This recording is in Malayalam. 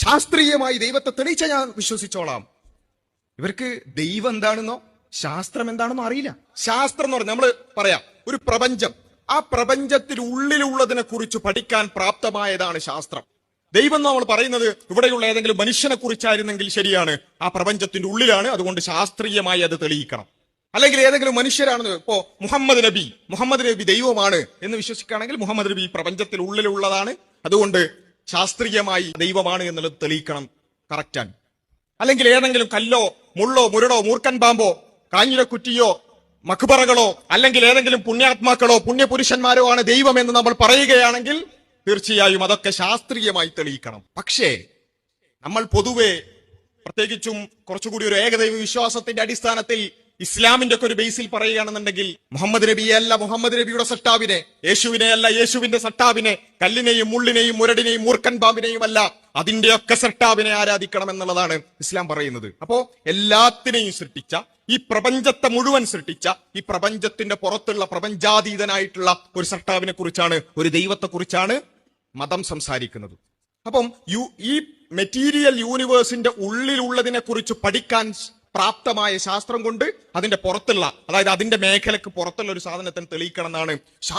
ശാസ്ത്രീയമായി ദൈവത്തെ തെളിയിച്ച ഞാൻ വിശ്വസിച്ചോളാം. ഇവർക്ക് ദൈവം എന്താണെന്നോ ശാസ്ത്രം എന്താണെന്നോ അറിയില്ല. ശാസ്ത്രം എന്ന് പറഞ്ഞാൽ നമ്മൾ പറയാം ഒരു പ്രപഞ്ചം, ആ പ്രപഞ്ചത്തിൽ ഉള്ളിലുള്ളതിനെ കുറിച്ച് പഠിക്കാൻ പ്രാപ്തമായതാണ് ശാസ്ത്രം. ദൈവം നമ്മൾ പറയുന്നത് ഇവിടെയുള്ള ഏതെങ്കിലും മനുഷ്യനെ കുറിച്ചായിരുന്നെങ്കിൽ ശരിയാണ്, ആ പ്രപഞ്ചത്തിന്റെ ഉള്ളിലാണ്, അതുകൊണ്ട് ശാസ്ത്രീയമായി അത് തെളിയിക്കണം. അല്ലെങ്കിൽ ഏതെങ്കിലും മനുഷ്യരാണെന്ന്, ഇപ്പോ മുഹമ്മദ് നബി ദൈവമാണ് എന്ന് വിശ്വസിക്കുകയാണെങ്കിൽ മുഹമ്മദ് നബി പ്രപഞ്ചത്തിൽ ഉള്ളിലുള്ളതാണ്, അതുകൊണ്ട് ശാസ്ത്രീയമായി ദൈവമാണ് എന്നുള്ളത് തെളിയിക്കണം, കറക്റ്റാണ്. അല്ലെങ്കിൽ ഏതെങ്കിലും കല്ലോ മുള്ളോ മുരടോ മൂർഖൻ പാമ്പോ കാഞ്ഞിരക്കുറ്റിയോ മക്ബറകളോ അല്ലെങ്കിൽ ഏതെങ്കിലും പുണ്യാത്മാക്കളോ പുണ്യപുരുഷന്മാരോ ആണ് ദൈവം എന്ന് നമ്മൾ പറയുകയാണെങ്കിൽ തീർച്ചയായും അതൊക്കെ ശാസ്ത്രീയമായി തെളിയിക്കണം. പക്ഷേ നമ്മൾ പൊതുവെ പ്രത്യേകിച്ചും കുറച്ചുകൂടി ഒരു ഏകദൈവ വിശ്വാസത്തിന്റെ അടിസ്ഥാനത്തിൽ ഇസ്ലാമിന്റെ ഒക്കെ ഒരു ബേസിൽ പറയുകയാണെന്നുണ്ടെങ്കിൽ മുഹമ്മദ് നബിയല്ല മുഹമ്മദ് നബിയുടെ സട്ടാവിനെ, യേശുവിനെയല്ല യേശുവിന്റെ സട്ടാവിനെ, കല്ലിനെയും മുള്ളിനെയും മുരടിനെയും മൂർഖൻ പാമ്പിനെയും അല്ല അതിന്റെയൊക്കെ സട്ടാവിനെ ആരാധിക്കണം എന്നുള്ളതാണ് ഇസ്ലാം പറയുന്നത്. അപ്പോ എല്ലാത്തിനെയും സൃഷ്ടിച്ച, ഈ പ്രപഞ്ചത്തെ മുഴുവൻ സൃഷ്ടിച്ച, ഈ പ്രപഞ്ചത്തിന്റെ പുറത്തുള്ള പ്രപഞ്ചാതീതനായിട്ടുള്ള ഒരു സട്ടാവിനെ കുറിച്ചാണ്, ഒരു ദൈവത്തെ കുറിച്ചാണ് മതം സംസാരിക്കുന്നത്. അപ്പം ഈ മെറ്റീരിയൽ യൂണിവേഴ്സിന്റെ ഉള്ളിലുള്ളതിനെ കുറിച്ച് പഠിക്കാൻ പ്രാപ്തമായ ശാസ്ത്രം കൊണ്ട് അതിന്റെ പുറത്തുള്ള, അതായത് അതിന്റെ മേഖലക്ക് പുറത്തുള്ള ഒരു സാധനത്തിന് തെളിയിക്കണം എന്നാണ്